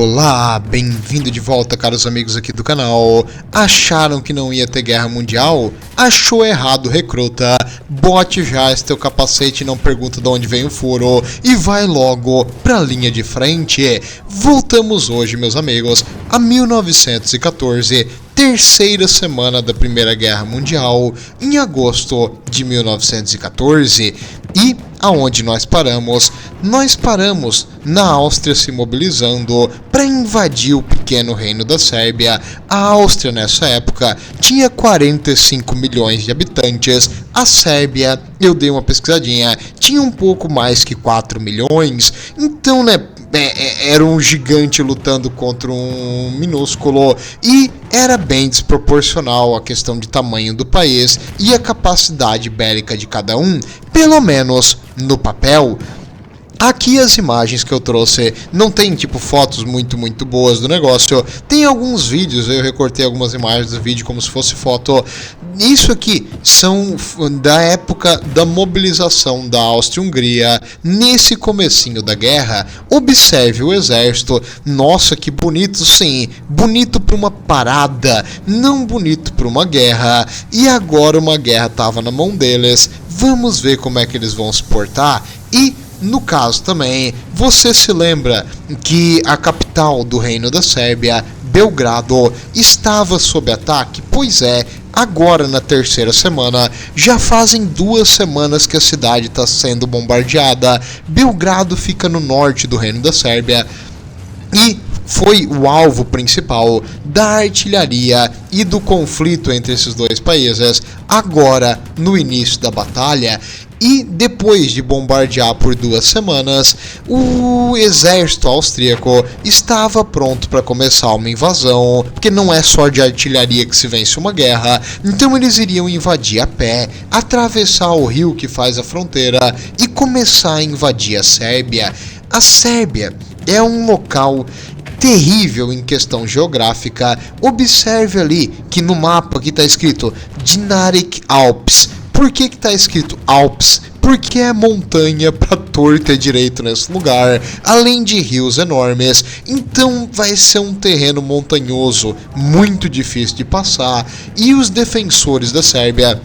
Olá, bem-vindo de volta, caros amigos aqui do canal. Acharam que não ia ter guerra mundial? Achou errado, recruta. Bote já esse teu capacete e não pergunta de onde vem o furo e vai logo pra linha de frente. Voltamos hoje, meus amigos, a 1914, terceira semana da Primeira Guerra Mundial, em agosto de 1914. E aonde nós paramos? Nós paramos na Áustria se mobilizando para invadir o pequeno reino da Sérvia. A Áustria nessa época tinha 45 milhões de habitantes. A Sérvia, eu dei uma pesquisadinha, tinha um pouco mais que 4 milhões. Então, era um gigante lutando contra um minúsculo e era bem desproporcional a questão de tamanho do país e a capacidade bélica de cada um, pelo menos no papel. Aqui as imagens que eu trouxe não tem fotos muito boas do negócio. Tem alguns vídeos, eu recortei algumas imagens do vídeo como se fosse foto. Isso aqui são da época da mobilização da Áustria-Hungria nesse comecinho da guerra. Observe o exército. Nossa, que bonito, sim. Bonito para uma parada, não bonito para uma guerra. E agora uma guerra estava na mão deles. Vamos ver como é que eles vão se portar. E no caso também, você se lembra que a capital do Reino da Sérvia, Belgrado, estava sob ataque? Pois é, agora na terceira semana, já fazem 2 semanas que a cidade está sendo bombardeada. Belgrado fica no norte do Reino da Sérvia e foi o alvo principal da artilharia e do conflito entre esses dois países, agora no início da batalha. E depois de bombardear por 2 semanas, o exército austríaco estava pronto para começar uma invasão, porque não é só de artilharia que se vence uma guerra. Então eles iriam invadir a pé, atravessar o rio que faz a fronteira e começar a invadir a Sérvia. A Sérvia é um local terrível em questão geográfica. Observe ali que no mapa aqui está escrito Dinaric Alps. Por que está escrito Alpes? Porque é montanha para torta e direito nesse lugar, além de rios enormes. Então vai ser um terreno montanhoso, muito difícil de passar. E os defensores da Sérvia,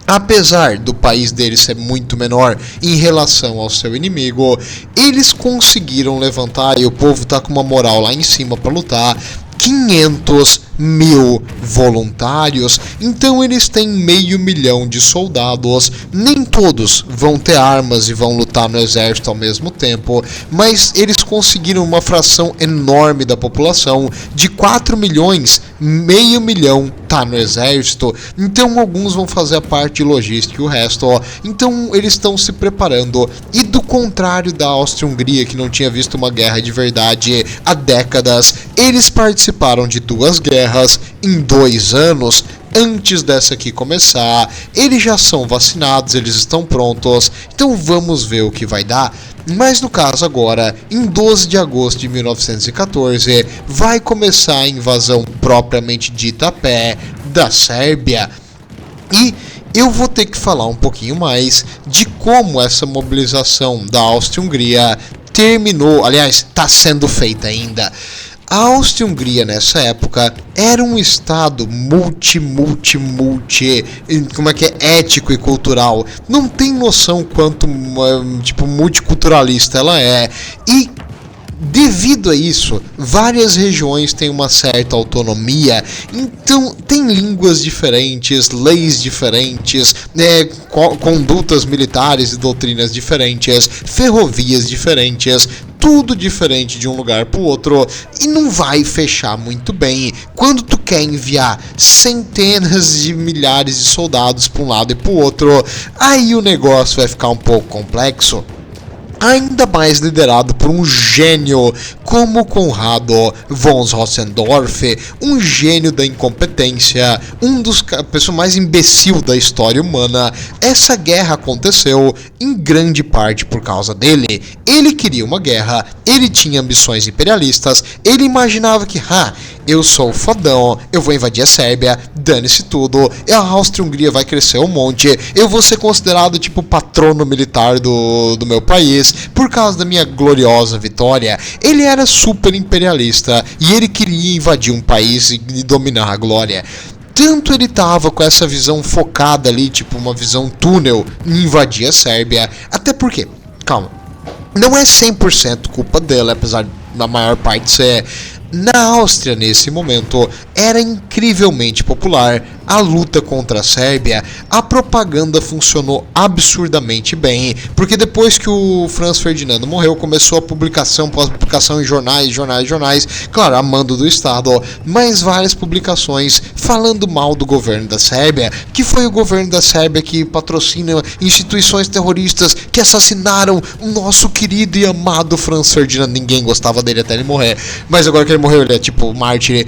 apesar do país deles ser muito menor em relação ao seu inimigo, eles conseguiram levantar, e o povo tá com uma moral lá em cima para lutar, 500 mil voluntários. Então eles têm 500 mil de soldados. Nem todos vão ter armas e vão lutar no exército ao mesmo tempo, mas eles conseguiram uma fração enorme da população. De 4 milhões, 500 mil tá no exército. Então alguns vão fazer a parte de logística e o resto, então eles estão se preparando. E do contrário da Áustria-Hungria, que não tinha visto uma guerra de verdade há décadas, eles participaram de 2 guerras em 2 anos. Antes dessa aqui começar, eles já são vacinados, eles estão prontos. Então vamos ver o que vai dar. Mas no caso agora, em 12 de agosto de 1914, vai começar a invasão propriamente dita a pé da Sérvia. E eu vou ter que falar um pouquinho mais de como essa mobilização da Áustria-Hungria terminou, aliás, está sendo feita ainda. A Áustria-Hungria nessa época era um estado ético e cultural. Não tem noção quanto multiculturalista ela é. E devido a isso, várias regiões têm uma certa autonomia, então tem línguas diferentes, leis diferentes, condutas militares e doutrinas diferentes, ferrovias diferentes, tudo diferente de um lugar para o outro, e não vai fechar muito bem quando tu quer enviar centenas de milhares de soldados para um lado e para o outro. Aí o negócio vai ficar um pouco complexo. Ainda mais liderado por um gênio como Conrado von Hotzendorf, um gênio da incompetência, a pessoa mais imbecil da história humana. Essa guerra aconteceu em grande parte por causa dele. Ele queria uma guerra, ele tinha ambições imperialistas, ele imaginava que, eu sou fodão, eu vou invadir a Sérvia, dane-se tudo, a Áustria-Hungria vai crescer um monte, eu vou ser considerado patrono militar do meu país, por causa da minha gloriosa vitória. Ele era era super imperialista e ele queria invadir um país e dominar a glória. Tanto ele tava com essa visão focada ali, tipo uma visão túnel, em invadir a Sérvia, até porque, calma, não é 100% culpa dela, apesar da maior parte ser. Na Áustria, nesse momento, era incrivelmente popular a luta contra a Sérvia. A propaganda funcionou absurdamente bem, porque depois que o Franz Ferdinando morreu, começou a publicação, pós-publicação em jornais, claro, a mando do Estado, mas várias publicações falando mal do governo da Sérvia, que foi o governo da Sérvia que patrocina instituições terroristas que assassinaram o nosso querido e amado Franz Ferdinando. Ninguém gostava dele até ele morrer, mas agora que ele morreu, ele é tipo mártir.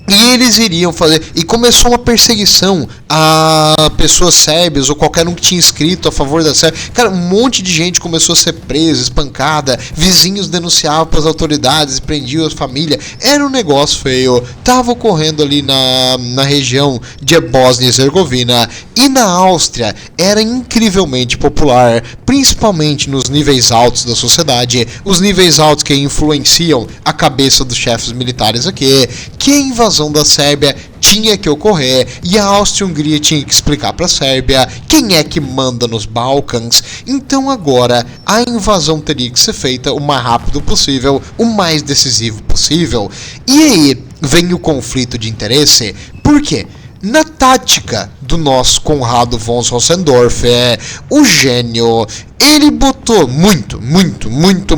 E eles iriam fazer. E começou uma perseguição a pessoas sérbias ou qualquer um que tinha escrito a favor da Sérvia. Cara, um monte de gente começou a ser presa, espancada. Vizinhos denunciavam para as autoridades, prendiam a família. Era um negócio feio. Tava ocorrendo ali na região de Bósnia e Herzegovina. E na Áustria era incrivelmente popular, principalmente nos níveis altos da sociedade. Os níveis altos que influenciam a cabeça dos chefes militares aqui. Que a invasão da Sérvia tinha que ocorrer e a Áustria-Hungria tinha que explicar para a Sérvia quem é que manda nos Balcãs. Então agora a invasão teria que ser feita o mais rápido possível, o mais decisivo possível. E aí vem o conflito de interesse. Por quê? Na tática do nosso Conrado von Hossendorf, o gênio, ele botou muito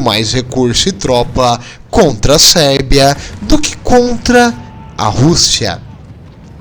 mais recurso e tropa contra a Sérvia do que contra a Rússia.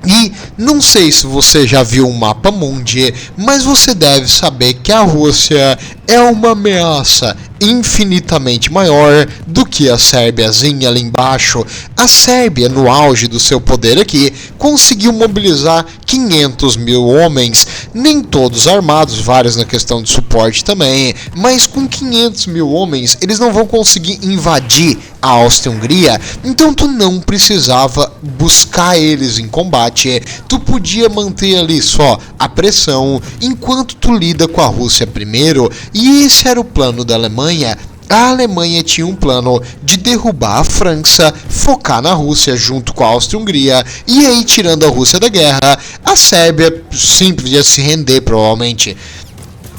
E não sei se você já viu um mapa mundi, mas você deve saber que a Rússia é uma ameaça infinitamente maior do que a Sérbiazinha ali embaixo. A Sérbia, no auge do seu poder aqui, conseguiu mobilizar 500 mil homens, nem todos armados, vários na questão de suporte também, mas com 500 mil homens eles não vão conseguir invadir a Áustria-Hungria, então tu não precisava buscar eles em combate, tu podia manter ali só a pressão enquanto tu lida com a Rússia primeiro. E esse era o plano da Alemanha. A Alemanha tinha um plano de derrubar a França, focar na Rússia junto com a Áustria-Hungria, e aí, tirando a Rússia da guerra, a Sérvia simplesmente ia se render, provavelmente.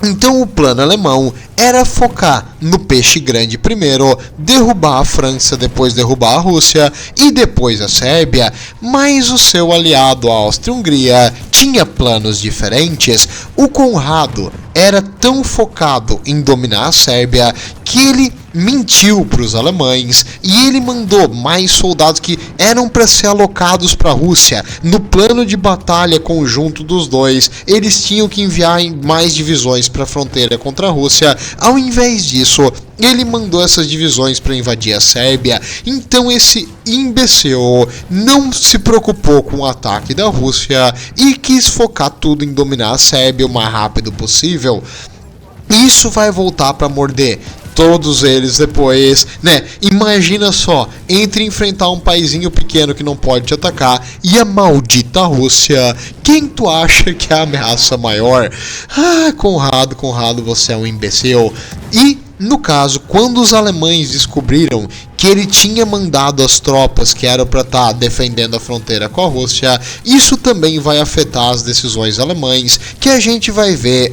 Então o plano alemão era focar no peixe grande primeiro, derrubar a França, depois derrubar a Rússia e depois a Sérvia, mas o seu aliado, a Áustria-Hungria, tinha planos diferentes. O Conrado era tão focado em dominar a Sérvia que ele mentiu para os alemães e ele mandou mais soldados que eram para ser alocados para a Rússia. No plano de batalha conjunto dos dois, eles tinham que enviar mais divisões para a fronteira contra a Rússia. Ao invés disso, ele mandou essas divisões para invadir a Sérvia. Então esse imbecil não se preocupou com o ataque da Rússia e quis focar tudo em dominar a Sérvia o mais rápido possível. Isso vai voltar para morder todos eles depois, né? Imagina só, entre enfrentar um paizinho pequeno que não pode te atacar e a maldita Rússia, quem tu acha que é a ameaça maior? Ah, Conrado, você é um imbecil. E, no caso, quando os alemães descobriram que ele tinha mandado as tropas que eram para estar defendendo a fronteira com a Rússia, isso também vai afetar as decisões alemãs, que a gente vai ver,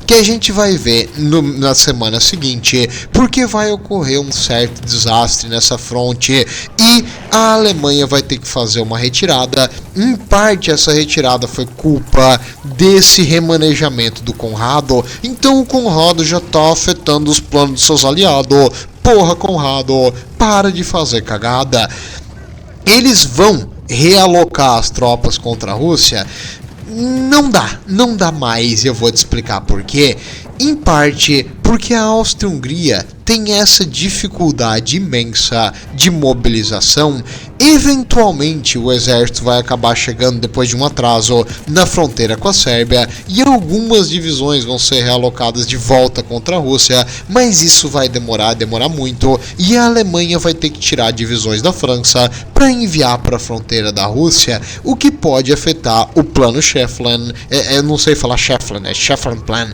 que a gente vai ver na semana seguinte, porque vai ocorrer um certo desastre nessa fronte e a Alemanha vai ter que fazer uma retirada. Em parte essa retirada foi culpa desse remanejamento do Conrado, então o Conrado já está afetando os planos dos seus aliados. Porra, Conrado, para de fazer cagada. Eles vão realocar as tropas contra a Rússia? Não dá mais, e eu vou te explicar por quê. Em parte porque a Áustria-Hungria tem essa dificuldade imensa de mobilização. Eventualmente o exército vai acabar chegando depois de um atraso na fronteira com a Sérvia e algumas divisões vão ser realocadas de volta contra a Rússia, mas isso vai demorar muito, e a Alemanha vai ter que tirar divisões da França para enviar para a fronteira da Rússia, o que pode afetar o plano Schefflin. Eu não sei falar Schefflin, é Schefflin Plan.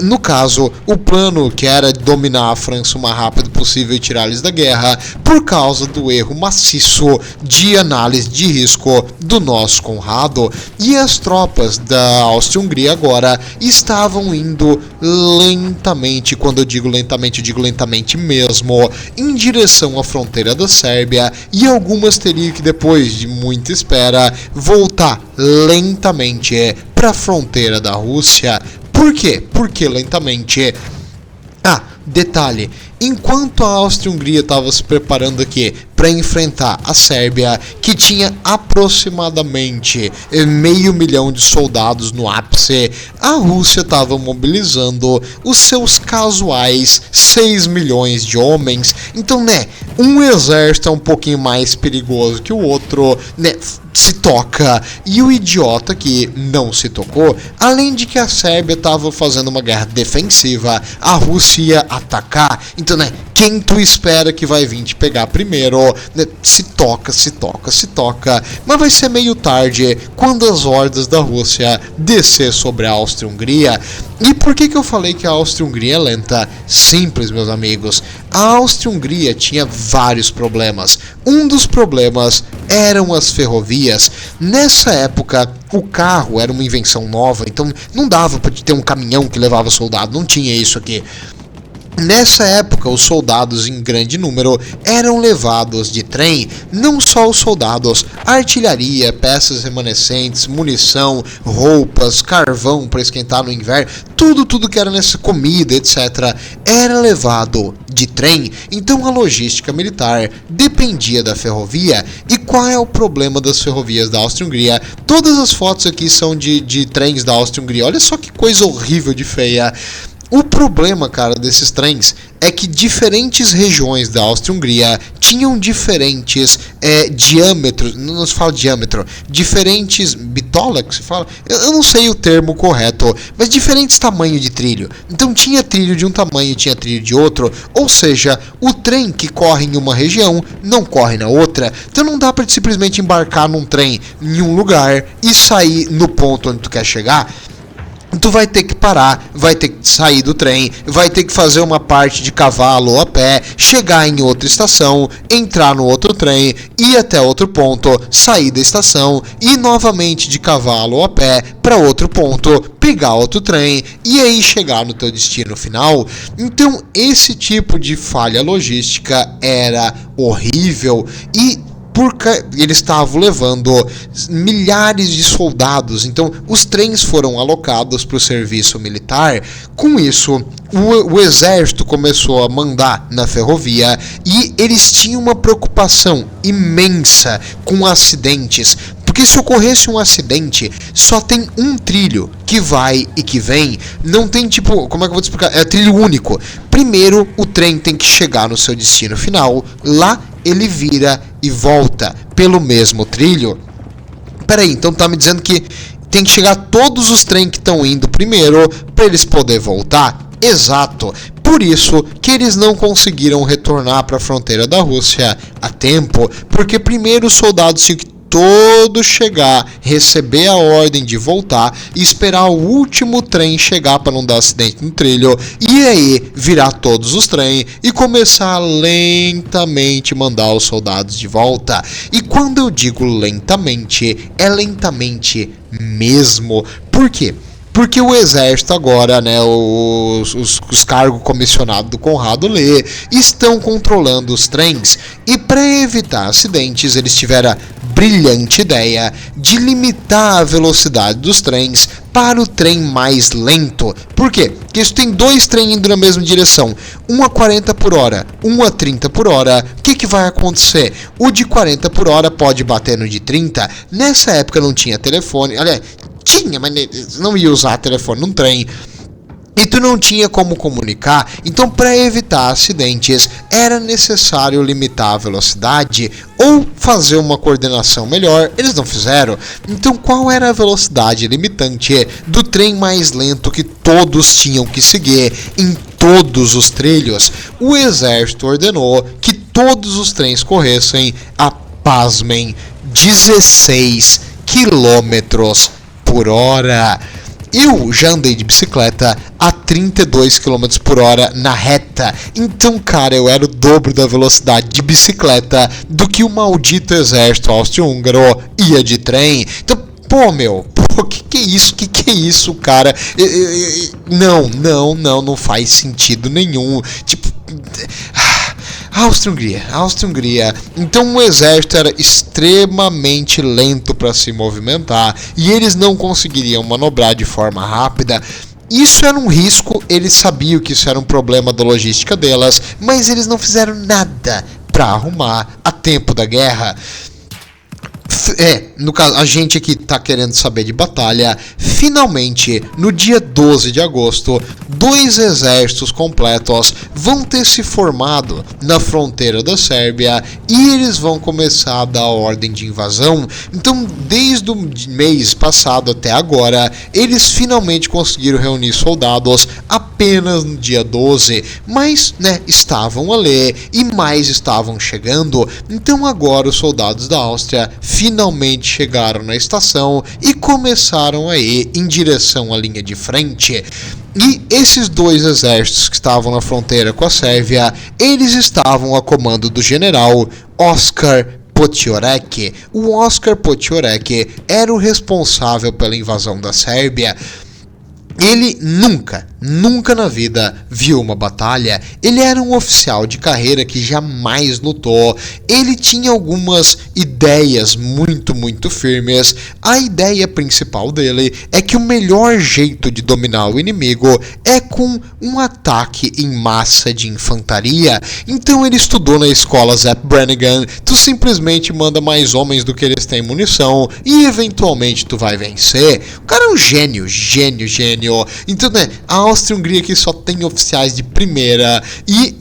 No caso, o plano plano que era dominar a França o mais rápido possível e tirar eles da guerra por causa do erro maciço de análise de risco do nosso Conrado. E as tropas da Áustria-Hungria agora estavam indo lentamente, quando eu digo lentamente mesmo, em direção à fronteira da Sérvia, e algumas teriam que, depois de muita espera, voltar lentamente para a fronteira da Rússia. Por quê? Por que lentamente? Detalhe, enquanto a Áustria-Hungria estava se preparando aqui para enfrentar a Sérvia, que tinha aproximadamente 500 mil de soldados no ápice, a Rússia estava mobilizando os seus casuais 6 milhões de homens. Então, um exército é um pouquinho mais perigoso que o outro, se toca. E o idiota que não se tocou, além de que a Sérvia estava fazendo uma guerra defensiva, a Rússia ia atacar. Então, quem tu espera que vai vir te pegar primeiro? Se toca. Mas vai ser meio tarde quando as hordas da Rússia descer sobre a Áustria-Hungria. E por que eu falei que a Áustria-Hungria é lenta? Simples, meus amigos. A Áustria-Hungria tinha vários problemas. Um dos problemas eram as ferrovias. Nessa época, o carro era uma invenção nova, então não dava para ter um caminhão que levava soldado, não tinha isso aqui. Nessa época, os soldados em grande número eram levados de trem. Não só os soldados, artilharia, peças remanescentes, munição, roupas, carvão para esquentar no inverno, tudo que era nessa comida, etc., era levado de trem. Então a logística militar dependia da ferrovia. E qual é o problema das ferrovias da Áustria-Hungria? Todas as fotos aqui são de trens da Áustria-Hungria. Olha só que coisa horrível de feia. O problema, cara, desses trens é que diferentes regiões da Áustria-Hungria tinham diferentes diâmetros, não se fala diâmetro, diferentes bitola que se fala, eu não sei o termo correto, mas diferentes tamanhos de trilho. Então tinha trilho de um tamanho e tinha trilho de outro, ou seja, o trem que corre em uma região não corre na outra. Então não dá para simplesmente embarcar num trem em um lugar e sair no ponto onde tu quer chegar. Tu vai ter que parar, vai ter que sair do trem, vai ter que fazer uma parte de cavalo ou a pé, chegar em outra estação, entrar no outro trem, ir até outro ponto, sair da estação, ir novamente de cavalo ou a pé para outro ponto, pegar outro trem e aí chegar no teu destino final. Então esse tipo de falha logística era horrível e porque eles estavam levando milhares de soldados, então os trens foram alocados para o serviço militar. Com isso, o exército começou a mandar na ferrovia e eles tinham uma preocupação imensa com acidentes. Porque se ocorresse um acidente, só tem um trilho que vai e que vem. Não tem como é que eu vou te explicar? É trilho único. Primeiro, o trem tem que chegar no seu destino final. Lá, ele vira e volta pelo mesmo trilho. Peraí, então tá me dizendo que tem que chegar todos os trens que estão indo primeiro para eles poderem voltar? Exato. Por isso que eles não conseguiram retornar para a fronteira da Rússia a tempo, porque primeiro os soldados tinham que todos chegar, receber a ordem de voltar e esperar o último trem chegar para não dar acidente no trilho, e aí virar todos os trens e começar lentamente mandar os soldados de volta. E quando eu digo lentamente, é lentamente mesmo. Por quê? Porque o exército agora, os cargos comissionados do Conrado Lê estão controlando os trens. E para evitar acidentes, eles tiveram a brilhante ideia de limitar a velocidade dos trens para o trem mais lento. Por quê? Porque isso tem dois trens indo na mesma direção, um a 40 por hora, um a 30 por hora. O que vai acontecer? O de 40 por hora pode bater no de 30. Nessa época não tinha telefone, aliás, tinha, mas não ia usar telefone num trem. E tu não tinha como comunicar, então para evitar acidentes era necessário limitar a velocidade ou fazer uma coordenação melhor. Eles não fizeram. Então qual era a velocidade limitante do trem mais lento que todos tinham que seguir em todos os trilhos? O exército ordenou que todos os trens corressem a, pasmem, 16 km por hora. Eu já andei de bicicleta a 32 km por hora na reta. Então, cara, eu era o dobro da velocidade de bicicleta do que o maldito exército austro-húngaro ia de trem. Então, pô, meu, que é isso? Que é isso, cara? Não faz sentido nenhum. Tipo, Áustria-Hungria. Então o exército era extremamente lento para se movimentar e eles não conseguiriam manobrar de forma rápida. Isso era um risco, eles sabiam que isso era um problema da logística delas, mas eles não fizeram nada para arrumar a tempo da guerra. No caso, a gente aqui tá querendo saber de batalha. Finalmente, no dia 12 de agosto, 2 exércitos completos vão ter se formado na fronteira da Sérvia e eles vão começar a dar ordem de invasão. Então, desde o mês passado até agora, eles finalmente conseguiram reunir soldados apenas no dia 12, mas, estavam ali e mais estavam chegando. Então, agora os soldados da Áustria finalmente chegaram na estação e começaram a ir em direção à linha de frente. E esses 2 exércitos que estavam na fronteira com a Sérvia, eles estavam a comando do general Oskar Potiorek. O Oskar Potiorek era o responsável pela invasão da Sérvia. Ele nunca na vida viu uma batalha. Ele era um oficial de carreira que jamais lutou. Ele tinha algumas ideias muito firmes. A ideia principal dele é que o melhor jeito de dominar o inimigo é com um ataque em massa de infantaria. Então ele estudou na escola Zep Brannigan. Tu simplesmente manda mais homens do que eles têm munição e eventualmente tu vai vencer. O cara é um gênio. Então, a Áustria-Hungria aqui só tem oficiais de primeira e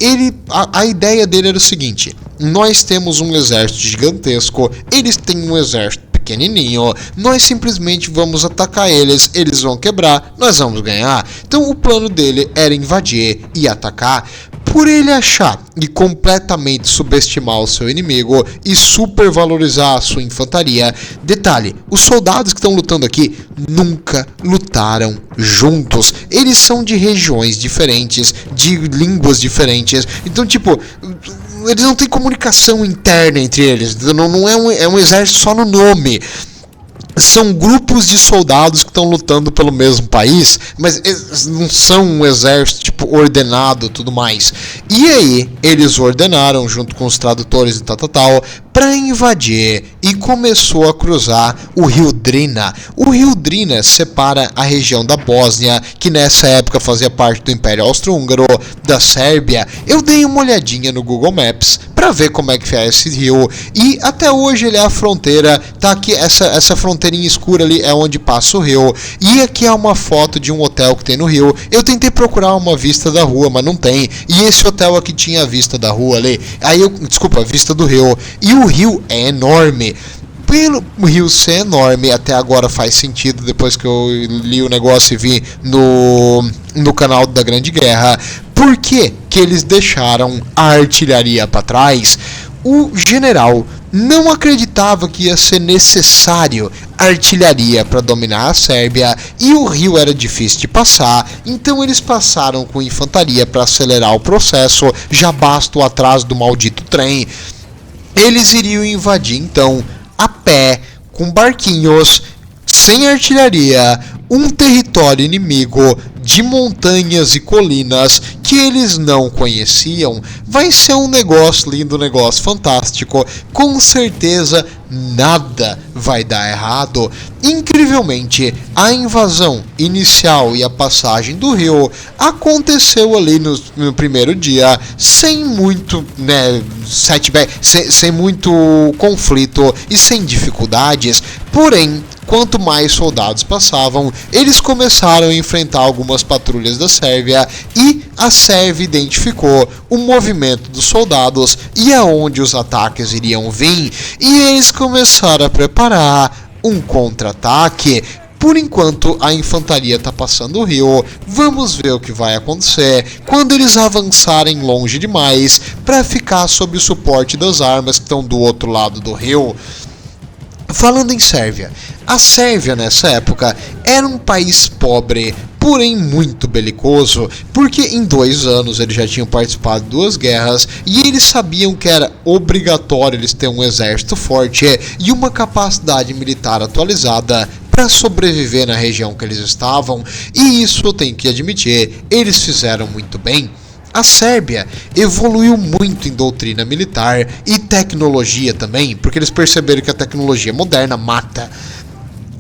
a ideia dele era o seguinte: nós temos um exército gigantesco, eles têm um exército pequenininho, nós simplesmente vamos atacar eles vão quebrar, nós vamos ganhar. Então o plano dele era invadir e atacar. Por ele achar e completamente subestimar o seu inimigo e supervalorizar a sua infantaria. Detalhe, os soldados que estão lutando aqui nunca lutaram juntos. Eles são de regiões diferentes, de línguas diferentes. Então, tipo, eles não têm comunicação interna entre eles. Não é um exército só no nome. São grupos de soldados que estão lutando pelo mesmo país, mas eles não são um exército tipo ordenado e tudo mais. E aí eles ordenaram junto com os tradutores e tal para invadir e começou a cruzar o rio Drina. O rio Drina separa a região da Bósnia, que nessa época fazia parte do Império Austro-Húngaro, da Sérvia. Eu dei uma olhadinha no Google Maps para ver como é que é esse rio e até hoje ele é a fronteira. Tá aqui essa fronteirinha escura ali é onde passa o rio. E aqui é uma foto de um hotel que tem no rio. Eu tentei procurar uma vista da rua, mas não tem. E esse hotel aqui tinha a vista da rua ali. A vista do rio. E o rio é enorme. Pelo rio ser enorme, até agora faz sentido, depois que eu li o negócio e vi no canal da Grande Guerra. Por que eles deixaram a artilharia para trás? O general não acreditava que ia ser necessário artilharia para dominar a Sérvia e o rio era difícil de passar, então eles passaram com infantaria para acelerar o processo, já basta o atraso do maldito trem. Eles iriam invadir então a pé, com barquinhos, sem artilharia, um território inimigo de montanhas e colinas que eles não conheciam. Vai ser um negócio lindo, um negócio fantástico. Com certeza nada vai dar errado. Incrivelmente, a invasão inicial e a passagem do rio aconteceu ali no primeiro dia, sem muito, sem muito conflito e sem dificuldades. Porém, quanto mais soldados passavam, eles começaram a enfrentar algumas patrulhas da Sérvia e a Sérvia identificou o movimento dos soldados e aonde os ataques iriam vir, e eles começaram a preparar um contra-ataque. Por enquanto a infantaria está passando o rio, vamos ver o que vai acontecer quando eles avançarem longe demais para ficar sob o suporte das armas que estão do outro lado do rio. Falando em Sérvia, a Sérvia nessa época era um país pobre, porém muito belicoso, porque em 2 anos eles já tinham participado de 2 guerras e eles sabiam que era obrigatório eles terem um exército forte e uma capacidade militar atualizada para sobreviver na região que eles estavam, e isso eu tenho que admitir, eles fizeram muito bem. A Sérvia evoluiu muito em doutrina militar e tecnologia também, porque eles perceberam que a tecnologia moderna mata.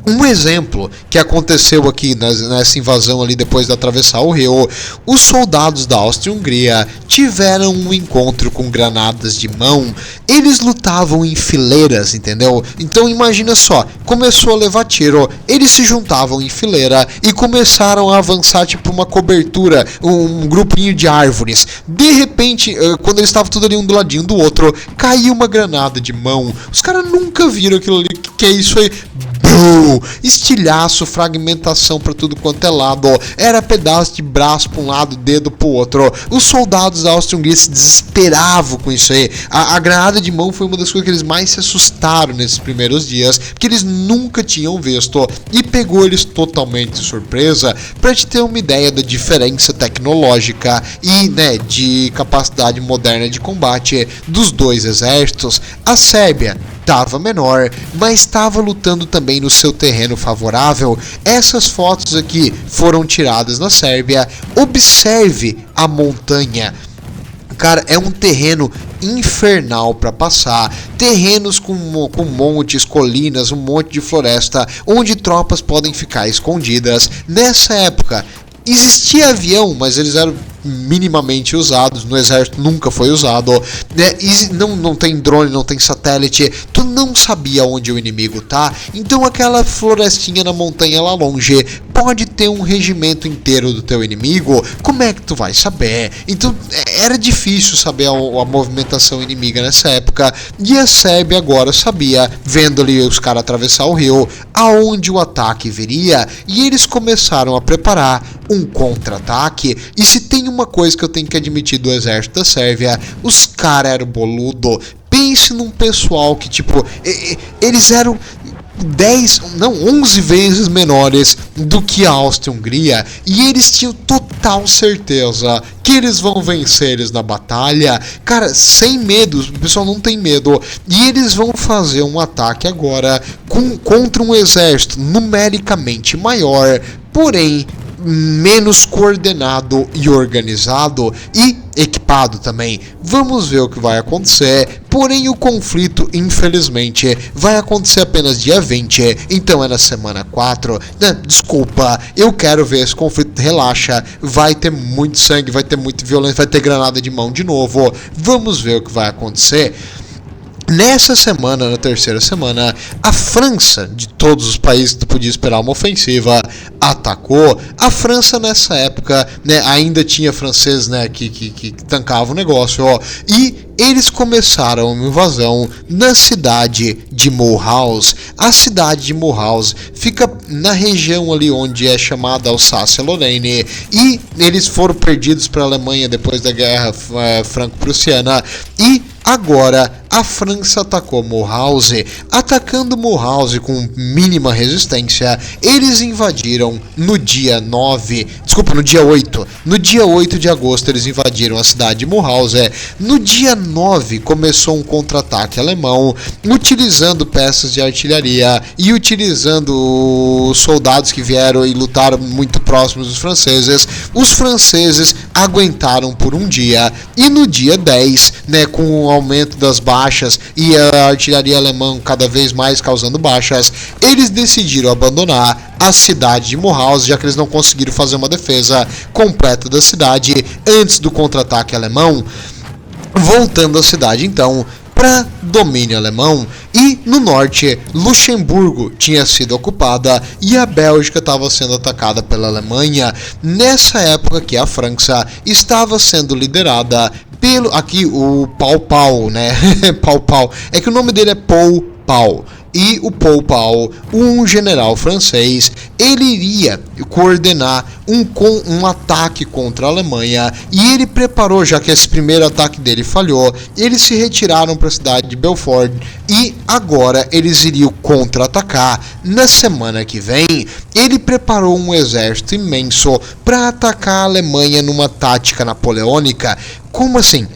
Um exemplo que aconteceu aqui nessa invasão ali depois de atravessar o rio, os soldados da Áustria-Hungria tiveram um encontro com granadas de mão, eles lutavam em fileiras, entendeu? Então imagina só, começou a levar tiro, eles se juntavam em fileira e começaram a avançar tipo uma cobertura, um grupinho de árvores. De repente, quando eles estavam tudo ali um do ladinho do outro, caiu uma granada de mão, os caras nunca viram aquilo ali, que é isso aí? Estilhaço, fragmentação para tudo quanto é lado, era pedaço de braço para um lado, dedo para o outro. Os soldados da Áustria-Hungria se desesperavam com isso aí. A granada de mão foi uma das coisas que eles mais se assustaram nesses primeiros dias, porque eles nunca tinham visto e pegou eles totalmente de surpresa. Para te ter uma ideia da diferença tecnológica e de capacidade moderna de combate dos 2 exércitos, a Sérvia estava menor, mas estava lutando também no seu terreno favorável. Essas fotos aqui foram tiradas na Sérvia. Observe a montanha. Cara, é um terreno infernal para passar, terrenos com montes, colinas, um monte de floresta, onde tropas podem ficar escondidas. Nessa época, existia avião, mas eles eram minimamente usados, no exército nunca foi usado, não tem drone, não tem satélite, tu não sabia onde o inimigo tá, então aquela florestinha na montanha lá longe pode ter um regimento inteiro do teu inimigo, como é que tu vai saber? Então era difícil saber a movimentação inimiga nessa época, e a Sérvia agora sabia, vendo ali os caras atravessar o rio, aonde o ataque viria, e eles começaram a preparar um contra-ataque. E se tem uma coisa que eu tenho que admitir do exército da Sérvia, os caras eram boludo. Pense num pessoal que tipo, eles eram 11 vezes menores do que a Áustria-Hungria, e eles tinham total certeza que eles vão vencer eles na batalha, cara, sem medo, o pessoal não tem medo, e eles vão fazer um ataque agora contra um exército numericamente maior, porém menos coordenado e organizado e equipado também. Vamos ver o que vai acontecer, porém o conflito, infelizmente, vai acontecer apenas dia 20, então é na semana 4. Desculpa, eu quero ver esse conflito, relaxa, vai ter muito sangue, vai ter muita violência, vai ter granada de mão de novo, vamos ver o que vai acontecer. Nessa semana, na terceira semana, a França, de todos os países que tu podia esperar uma ofensiva, atacou. A França nessa época, ainda tinha franceses, que tancavam o negócio, e eles começaram uma invasão na cidade de Mulhouse. A cidade de Mulhouse fica na região ali onde é chamada Alsácia-Lorraine, e eles foram perdidos para a Alemanha depois da guerra franco-prussiana, e agora a França atacou Mulhouse. Atacando Mulhouse com mínima resistência, eles invadiram no dia 8. No dia 8 de agosto eles invadiram a cidade de Mulhouse. No dia 9 começou um contra-ataque alemão, utilizando peças de artilharia e utilizando soldados que vieram e lutaram muito próximos dos franceses. Os franceses aguentaram por um dia, e no dia 10, com o aumento das baixas e a artilharia alemã cada vez mais causando baixas, eles decidiram abandonar a cidade de Mulhouse, já que eles não conseguiram fazer uma defesa completa da cidade antes do contra-ataque alemão, voltando a cidade então para domínio alemão. E no norte, Luxemburgo tinha sido ocupada e a Bélgica estava sendo atacada pela Alemanha. Nessa época que a França estava sendo liderada pelo, aqui o Pau Pau, Pau Pau, é que o nome dele é Paul Pau. e o Poupal, um general francês, ele iria coordenar um ataque contra a Alemanha, e ele preparou, já que esse primeiro ataque dele falhou, eles se retiraram para a cidade de Belfort e agora eles iriam contra-atacar. Na semana que vem, ele preparou um exército imenso para atacar a Alemanha numa tática napoleônica. Como assim?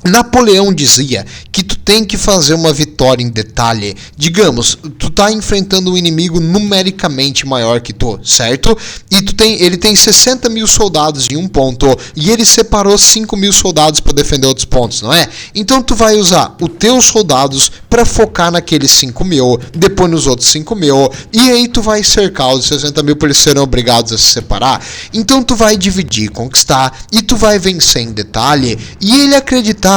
Napoleão dizia que tu tem que fazer uma vitória em detalhe. Digamos, tu tá enfrentando um inimigo numericamente maior que tu, certo? E ele tem 60 mil soldados em um ponto e ele separou 5 mil soldados para defender outros pontos, não é? Então tu vai usar os teus soldados para focar naqueles 5 mil, depois nos outros 5 mil, e aí tu vai cercar os 60 mil para eles serem obrigados a se separar. Então tu vai dividir, conquistar e tu vai vencer em detalhe. E ele acreditava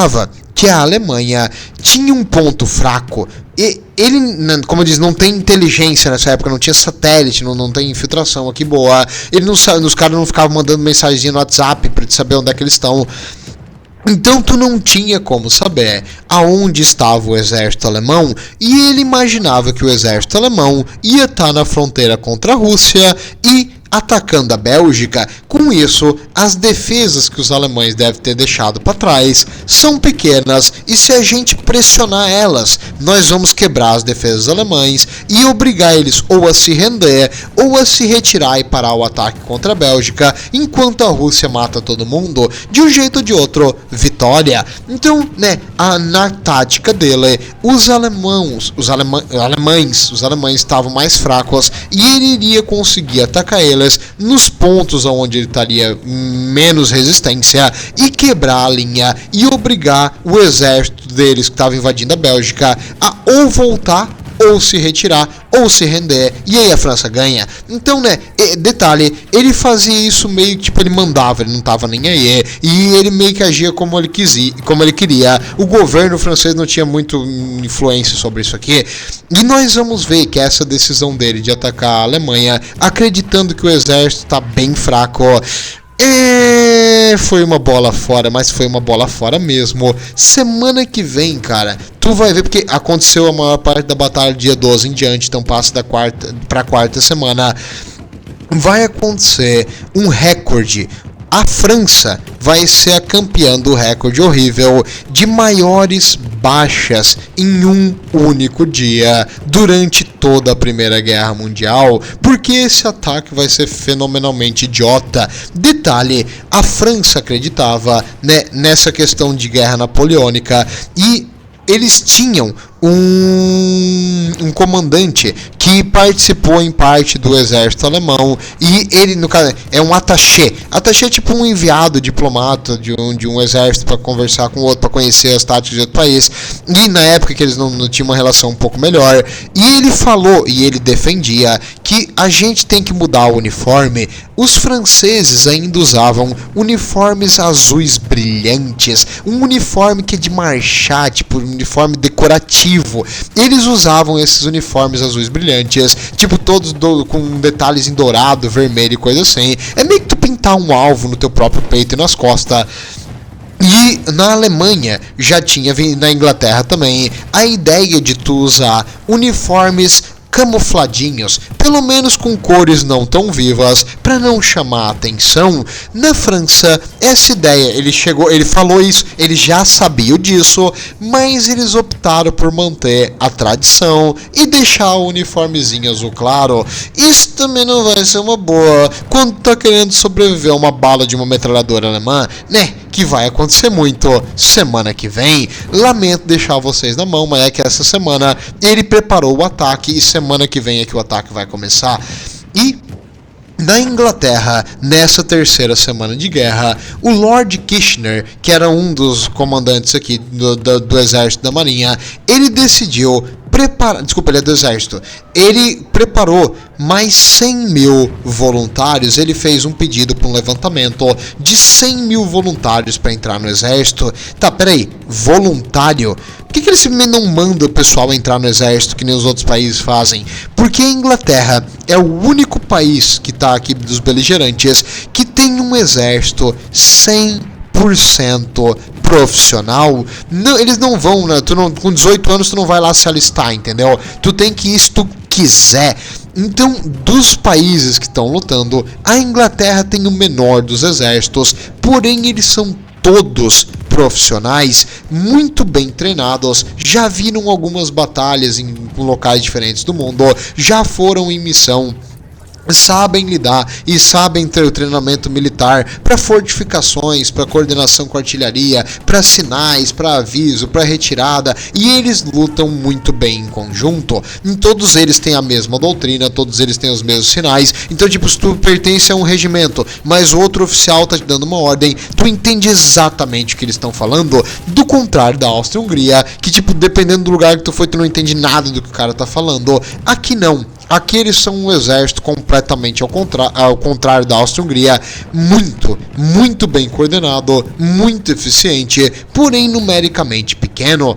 que a Alemanha tinha um ponto fraco. E ele, como eu disse, não tem inteligência nessa época, não tinha satélite, não tem infiltração aqui boa. Os caras não ficavam mandando mensagem no WhatsApp para saber onde é que eles estão. Então tu não tinha como saber aonde estava o exército alemão, e ele imaginava que o exército alemão ia estar na fronteira contra a Rússia e atacando a Bélgica. Com isso, as defesas que os alemães devem ter deixado para trás são pequenas, e se a gente pressionar elas, nós vamos quebrar as defesas alemães e obrigar eles ou a se render ou a se retirar e parar o ataque contra a Bélgica, enquanto a Rússia mata todo mundo. De um jeito ou de outro, vitória. Então, na tática dele, os alemães estavam mais fracos e ele iria conseguir atacar eles nos pontos onde ele estaria menos resistência e quebrar a linha e obrigar o exército deles que estava invadindo a Bélgica a ou voltar ou se retirar, ou se render, e aí a França ganha. Então, detalhe, ele fazia isso meio que tipo, ele mandava, ele não tava nem aí, e ele meio que agia como ele queria. O governo francês não tinha muito influência sobre isso aqui, e nós vamos ver que essa decisão dele de atacar a Alemanha, acreditando que o exército tá bem fraco, foi uma bola fora, mas foi uma bola fora mesmo. Semana que vem, cara, tu vai ver, porque aconteceu a maior parte da batalha dia 12 em diante, então passa da quarta pra quarta semana. Vai acontecer um recorde. A França vai ser a campeã do recorde horrível de maiores baixas em um único dia durante toda a Primeira Guerra Mundial, porque esse ataque vai ser fenomenalmente idiota. Detalhe, a França acreditava nessa questão de guerra napoleônica e eles tinham um comandante que participou em parte do exército alemão, e ele, no caso, é um attaché. Attaché é tipo um enviado diplomata de um exército para conversar com o outro, para conhecer as táticas de outro país. E na época que eles não tinham uma relação um pouco melhor, e ele falou, e ele defendia, que a gente tem que mudar o uniforme. Os franceses ainda usavam uniformes azuis brilhantes, um uniforme que é de marchar, tipo um uniforme decorativo. Eles usavam esses uniformes azuis brilhantes, tipo todos com detalhes em dourado, vermelho e coisa assim. É meio que tu pintar um alvo no teu próprio peito e nas costas. E na Alemanha já tinha, na Inglaterra também, a ideia de tu usar uniformes camufladinhos, pelo menos com cores não tão vivas, para não chamar a atenção. Na França, essa ideia, ele falou isso, ele já sabia disso, mas eles optaram por manter a tradição e deixar o uniformezinho azul claro. Isso também não vai ser uma boa quando tá querendo sobreviver a uma bala de uma metralhadora alemã, que vai acontecer muito semana que vem. Lamento deixar vocês na mão, mas é que essa semana ele preparou o ataque e semana que vem é que o ataque vai começar. E na Inglaterra, nessa terceira semana de guerra, o Lord Kitchener, que era um dos comandantes aqui do exército da marinha, ele decidiu ele é do exército. Ele preparou mais 100 mil voluntários. Ele fez um pedido para um levantamento de 100 mil voluntários para entrar no exército. Tá, peraí, voluntário? Por que eles não mandam o pessoal entrar no exército que nem os outros países fazem? Porque a Inglaterra é o único país que tá aqui dos beligerantes que tem um exército 100% profissional, não, eles não vão, né? Com 18 anos tu não vai lá se alistar, entendeu? Tu tem que ir se tu quiser. Então, dos países que estão lutando, a Inglaterra tem o menor dos exércitos, porém eles são todos profissionais, muito bem treinados, já viram algumas batalhas em locais diferentes do mundo, já foram em missão, sabem lidar e sabem ter o treinamento militar para fortificações, para coordenação com artilharia, para sinais, para aviso, para retirada, e eles lutam muito bem em conjunto. Em todos eles têm a mesma doutrina, todos eles têm os mesmos sinais. Então, tipo, se tu pertence a um regimento, mas o outro oficial tá te dando uma ordem, tu entende exatamente o que eles estão falando, do contrário da Áustria-Hungria, que, tipo, dependendo do lugar que tu foi, tu não entende nada do que o cara tá falando. Aqui não. Aqui eles são um exército completamente ao contrário da Áustria-Hungria, muito bem coordenado, muito eficiente, porém numericamente pequeno.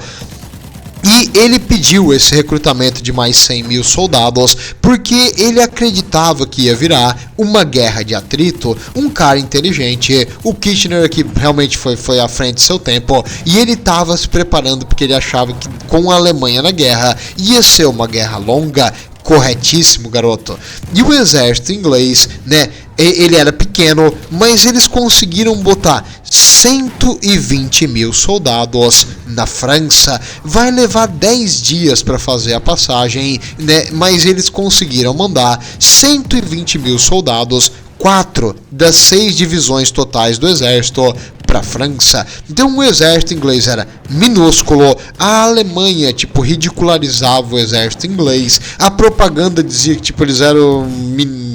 E ele pediu esse recrutamento de mais 100 mil soldados porque ele acreditava que ia virar uma guerra de atrito. Um cara inteligente, o Kitchener que realmente foi à frente do seu tempo, e ele estava se preparando porque ele achava que com a Alemanha na guerra ia ser uma guerra longa. Corretíssimo, garoto. E o exército inglês, né, ele era pequeno, mas eles conseguiram botar 120 mil soldados na França. Vai levar 10 dias para fazer a passagem, né, mas eles conseguiram mandar 120 mil soldados, 4 das 6 divisões totais do exército, para a França. Então o exército inglês era minúsculo, a Alemanha, tipo, ridicularizava o exército inglês, a propaganda dizia que, tipo, eles eram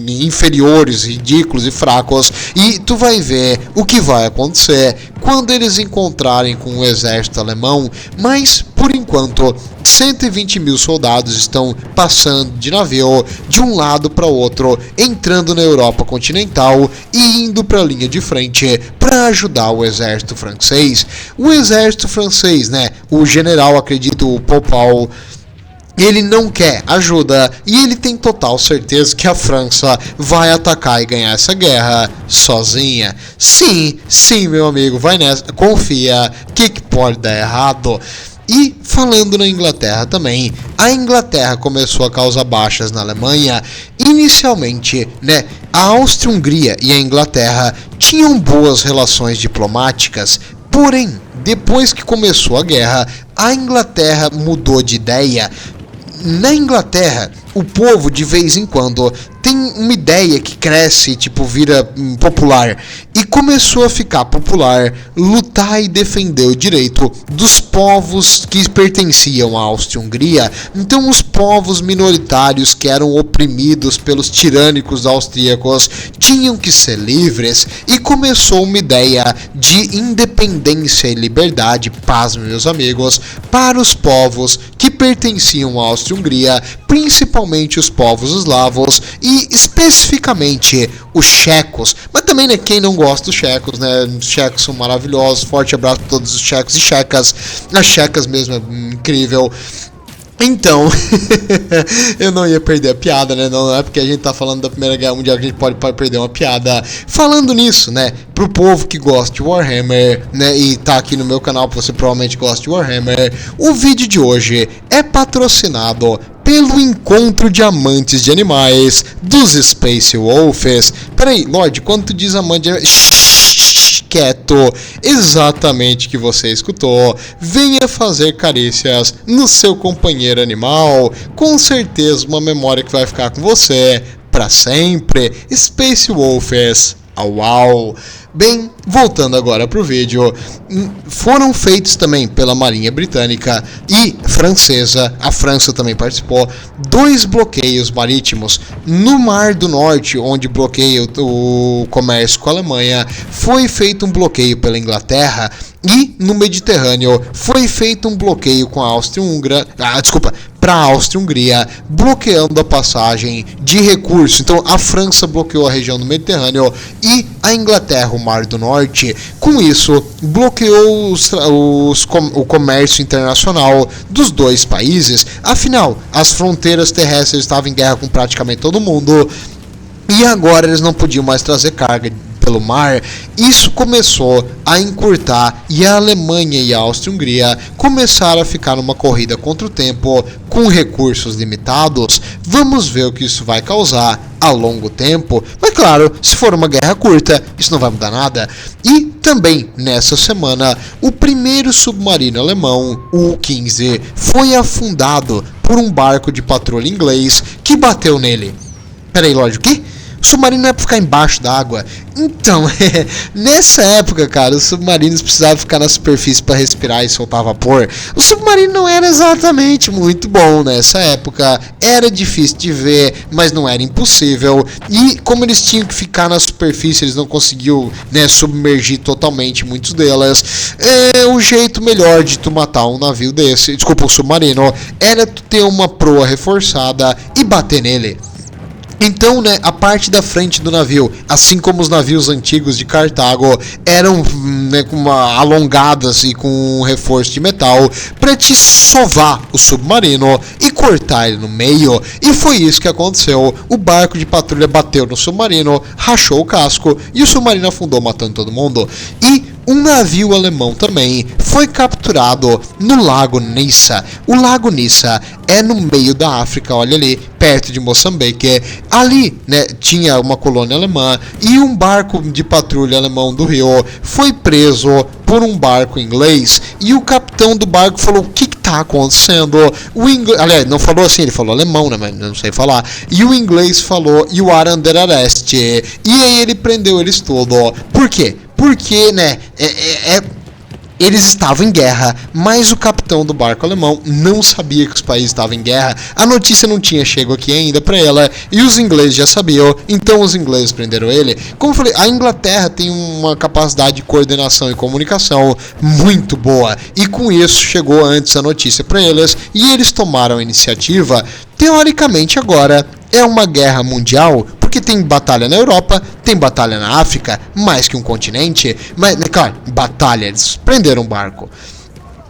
inferiores, ridículos e fracos, e tu vai ver o que vai acontecer quando eles encontrarem com o exército alemão. Mas, por enquanto, 120 mil soldados estão passando de navio de um lado para o outro, entrando na Europa continental e indo para a linha de frente para ajudar o exército francês. O exército francês, né, o general, acredito, o Popal, ele não quer ajuda e ele tem total certeza que a França vai atacar e ganhar essa guerra sozinha. Sim, meu amigo, vai nessa, confia, que pode dar errado. E falando na Inglaterra também, a Inglaterra começou a causar baixas na Alemanha. Inicialmente, né, a Áustria-Hungria e a Inglaterra tinham boas relações diplomáticas, porém, depois que começou a guerra, a Inglaterra mudou de ideia. Na Inglaterra, o povo de vez em quando tem uma ideia que cresce, tipo, vira popular, e começou a ficar popular lutar e defender o direito dos povos que pertenciam à Áustria-Hungria. Então os povos minoritários que eram oprimidos pelos tirânicos austríacos tinham que ser livres, e começou uma ideia de independência e liberdade, paz, meus amigos, para os povos que pertenciam à Áustria-Hungria, principalmente os povos eslavos e especificamente os checos. Mas também, né, quem não gosta dos checos, né? Os checos são maravilhosos. Forte abraço para todos os checos e checas. As checas mesmo é incrível. Então, eu não ia perder a piada, né? Não é porque a gente tá falando da Primeira Guerra Mundial que a gente pode perder uma piada. Falando nisso, né? Pro povo que gosta de Warhammer, né? E tá aqui no meu canal, você provavelmente gosta de Warhammer. O vídeo de hoje é patrocinado pelo Encontro de Amantes de Animais dos Space Wolves. Peraí, Lorde, quando tu diz amante de animais... quieto, exatamente o que você escutou. Venha fazer carícias no seu companheiro animal, com certeza uma memória que vai ficar com você para sempre. Space Wolves, au. Bem, voltando agora para o vídeo, foram feitos também pela Marinha Britânica e Francesa, a França também participou, 2 bloqueios marítimos no Mar do Norte, onde bloqueia o comércio com a Alemanha. Foi feito um bloqueio pela Inglaterra, e no Mediterrâneo foi feito um bloqueio com a Áustria-Hungria, para a Áustria-Hungria, bloqueando a passagem de recursos. Então a França bloqueou a região do Mediterrâneo e a Inglaterra o Mar do Norte. Com isso, bloqueou o comércio internacional dos dois países. Afinal, as fronteiras terrestres estavam em guerra com praticamente todo mundo, e agora eles não podiam mais trazer carga pelo mar, isso começou a encurtar e a Alemanha e a Áustria-Hungria começaram a ficar numa corrida contra o tempo com recursos limitados. Vamos ver o que isso vai causar a longo tempo, mas claro, se for uma guerra curta, isso não vai mudar nada. E também nessa semana, o primeiro submarino alemão, o U-15, foi afundado por um barco de patrulha inglês que bateu nele. Peraí, Lorde, o quê? O submarino não é pra ficar embaixo d'água. Então, nessa época, cara, os submarinos precisavam ficar na superfície para respirar e soltar vapor. O submarino não era exatamente muito bom nessa época. Era difícil de ver, mas não era impossível. E como eles tinham que ficar na superfície, eles não conseguiam, né, submergir totalmente muitos delas. O jeito melhor de tu matar um navio desse, desculpa, um submarino, era tu ter uma proa reforçada e bater nele. Então, né, a parte da frente do navio, assim como os navios antigos de Cartago, eram, né, alongadas e com um reforço de metal para te sovar o submarino e cortar ele no meio. E foi isso que aconteceu. O barco de patrulha bateu no submarino, rachou o casco e o submarino afundou, matando todo mundo. E um navio alemão também foi capturado no Lago Nissa. O Lago Nissa é no meio da África, olha ali, perto de Moçambique. Ali, né, tinha uma colônia alemã e um barco de patrulha alemão do Rio foi preso por um barco inglês. E o capitão do barco falou: o que está acontecendo? O inglês, aliás, não falou assim, ele falou alemão, né, mas não sei falar. E o inglês falou: you are under arrest. E aí ele prendeu eles todos. Por quê? Porque, né, eles estavam em guerra, mas o capitão do barco alemão não sabia que os países estavam em guerra. A notícia não tinha chegado aqui ainda para ela, e os ingleses já sabiam, então os ingleses prenderam ele. Como eu falei, a Inglaterra tem uma capacidade de coordenação e comunicação muito boa, e com isso chegou antes a notícia para eles, e eles tomaram a iniciativa. Teoricamente agora é uma guerra mundial, porque tem batalha na Europa, tem batalha na África, mais que um continente, mas, claro, batalha, eles prenderam um barco.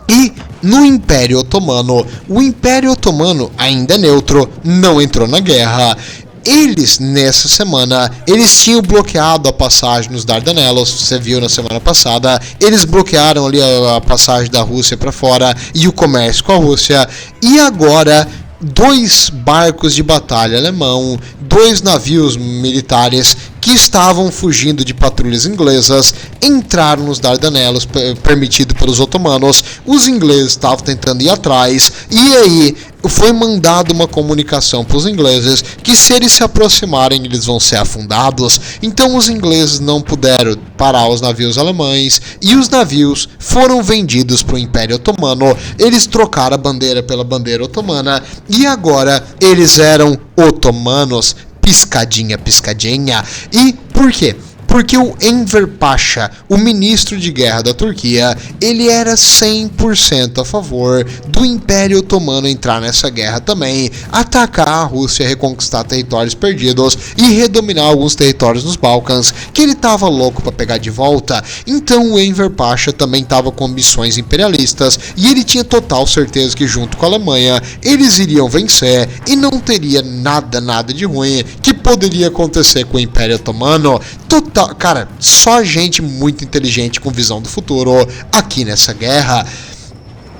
E no Império Otomano, o Império Otomano ainda é neutro, não entrou na guerra. Eles, nessa semana, eles tinham bloqueado a passagem nos Dardanelos, você viu na semana passada, eles bloquearam ali a passagem da Rússia para fora e o comércio com a Rússia, e agora 2 barcos de batalha alemão, 2 navios militares que estavam fugindo de patrulhas inglesas, entraram nos Dardanelos, permitido pelos otomanos. Os ingleses estavam tentando ir atrás, e aí foi mandada uma comunicação para os ingleses que se eles se aproximarem eles vão ser afundados. Então os ingleses não puderam parar os navios alemães e os navios foram vendidos para o Império Otomano. Eles trocaram a bandeira pela bandeira otomana e agora eles eram otomanos. Piscadinha, piscadinha. E por quê? Porque o Enver Pasha, o ministro de guerra da Turquia, ele era 100% a favor do Império Otomano entrar nessa guerra também, atacar a Rússia, reconquistar territórios perdidos e redominar alguns territórios nos Balcãs, que ele estava louco para pegar de volta. Então o Enver Pasha também estava com ambições imperialistas e ele tinha total certeza que junto com a Alemanha eles iriam vencer e não teria nada de ruim que poderia acontecer com o Império Otomano. Total, cara, só gente muito inteligente com visão do futuro aqui nessa guerra.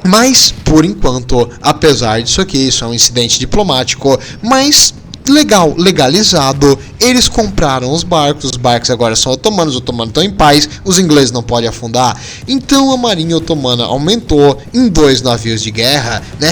Mas, por enquanto, apesar disso aqui, isso é um incidente diplomático, mas legal, legalizado, eles compraram os barcos agora são otomanos, os otomanos estão em paz, os ingleses não podem afundar, então a marinha otomana aumentou em 2 navios de guerra, né?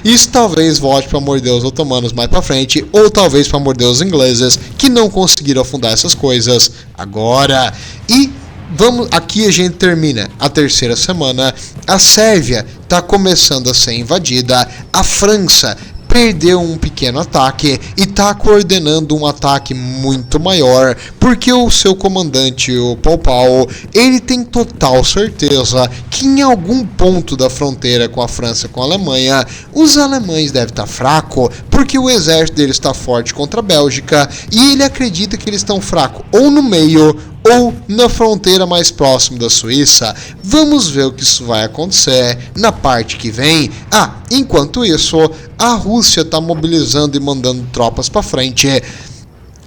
Isso talvez volte para morder os otomanos mais para frente, ou talvez para morder os ingleses, que não conseguiram afundar essas coisas agora. E vamos, aqui a gente termina a 3ª semana, a Sérvia está começando a ser invadida, a França perdeu um pequeno ataque e está coordenando um ataque muito maior, porque o seu comandante, o Pau, ele tem total certeza que em algum ponto da fronteira com a França, com a Alemanha, os alemães devem estar fracos, porque o exército deles está forte contra a Bélgica, e ele acredita que eles estão fracos ou no meio ou na fronteira mais próxima da Suíça. Vamos ver o que isso vai acontecer na parte que vem. Enquanto isso, a Rússia está mobilizando e mandando tropas para frente.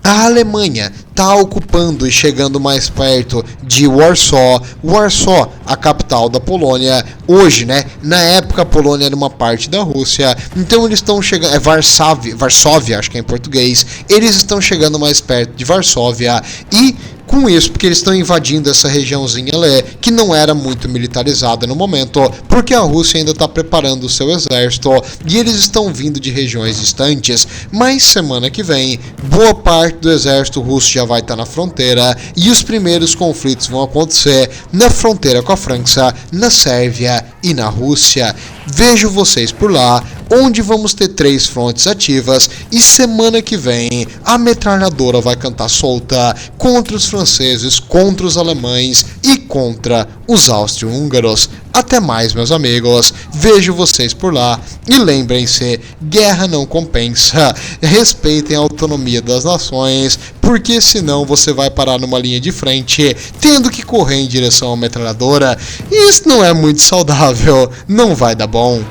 A Alemanha está ocupando e chegando mais perto de Warsaw. Warsaw, a capital da Polônia. Hoje, né? Na época a Polônia era uma parte da Rússia. Então eles estão chegando... É Varsóvia, acho que é em português. Eles estão chegando mais perto de Varsóvia. E com isso, porque eles estão invadindo essa regiãozinha ali, que não era muito militarizada no momento, porque a Rússia ainda está preparando o seu exército, e eles estão vindo de regiões distantes, mas semana que vem, boa parte do exército russo já vai estar na fronteira, e os primeiros conflitos vão acontecer na fronteira com a França, na Sérvia e na Rússia. Vejo vocês por lá, onde vamos ter 3 frontes ativas, e semana que vem a metralhadora vai cantar solta contra os franceses, contra os alemães e contra os austro-húngaros. Até mais, meus amigos, vejo vocês por lá, e lembrem-se, guerra não compensa, respeitem a autonomia das nações, porque senão você vai parar numa linha de frente, tendo que correr em direção à metralhadora, e isso não é muito saudável, não vai dar bom.